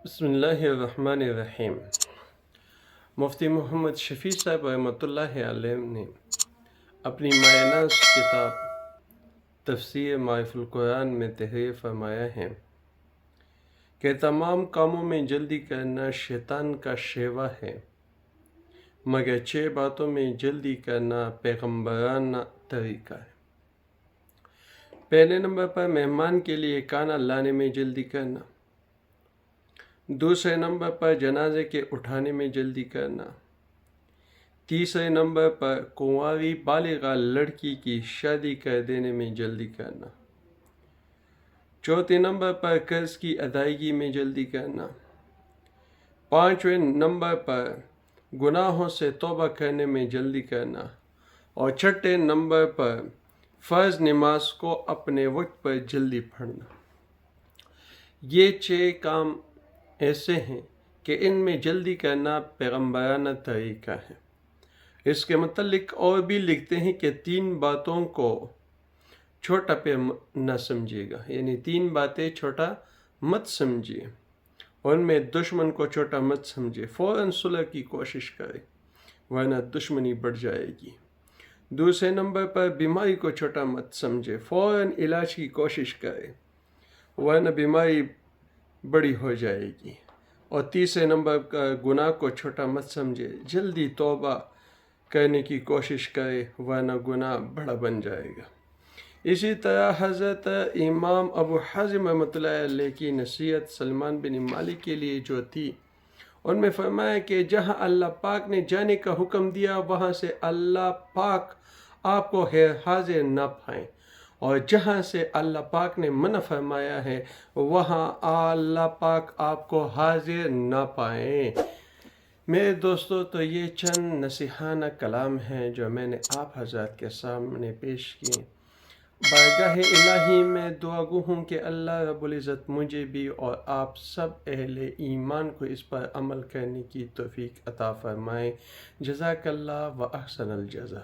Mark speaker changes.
Speaker 1: بسم اللہ الرحمن الرحیم۔ مفتی محمد شفیع صاحب رحمۃ اللہ علیہ نے اپنی مایہ ناز کتاب تفسیر معرف القرآن میں تحریر فرمایا ہے کہ تمام کاموں میں جلدی کرنا شیطان کا شیوا ہے، مگر 6 باتوں میں جلدی کرنا پیغمبرانہ طریقہ ہے۔ پہلے نمبر پر مہمان کے لیے کھانا لانے میں جلدی کرنا، دوسرے نمبر پر جنازے کے اٹھانے میں جلدی کرنا، تیسرے نمبر پر کنواری بالغہ لڑکی کی شادی کر دینے میں جلدی کرنا، چوتھے نمبر پر قرض کی ادائیگی میں جلدی کرنا، پانچویں نمبر پر گناہوں سے توبہ کرنے میں جلدی کرنا، اور چھٹے نمبر پر فرض نماز کو اپنے وقت پر جلدی پڑھنا۔ یہ 6 کام ایسے ہیں کہ ان میں جلدی کرنا پیغمبرانہ طریقہ ہے۔ اس کے متعلق اور بھی لکھتے ہیں کہ 3 باتوں کو چھوٹا پہ نہ سمجھے گا، یعنی 3 باتیں چھوٹا مت سمجھیے، ان میں دشمن کو چھوٹا مت سمجھے، فوراً صلح کی کوشش کرے ورنہ دشمنی بڑھ جائے گی۔ دوسرے نمبر پر بیماری کو چھوٹا مت سمجھے، فوراً علاج کی کوشش کرے ورنہ بیماری بڑی ہو جائے گی۔ اور تیسرے نمبر پر گناہ کو چھوٹا مت سمجھے، جلدی توبہ کرنے کی کوشش کرے ورنہ گناہ بڑا بن جائے گا۔ اسی طرح حضرت امام ابو حازم رحمۃ اللہ علیہ کی نصیحت سلمان بن مالک کے لیے جو تھی، ان میں فرمایا کہ جہاں اللہ پاک نے جانے کا حکم دیا وہاں سے اللہ پاک آپ کو حاضر نہ پائیں، اور جہاں سے اللہ پاک نے منع فرمایا ہے وہاں اللہ پاک آپ کو حاضر نہ پائیں۔ میرے دوستو، تو یہ چند نصیحانہ کلام ہیں جو میں نے آپ حضرات کے سامنے پیش کیے۔ بارگاہ الہی میں دعا گو ہوں کہ اللہ رب العزت مجھے بھی اور آپ سب اہل ایمان کو اس پر عمل کرنے کی توفیق عطا فرمائے۔ جزاک اللہ و احسن الجزا۔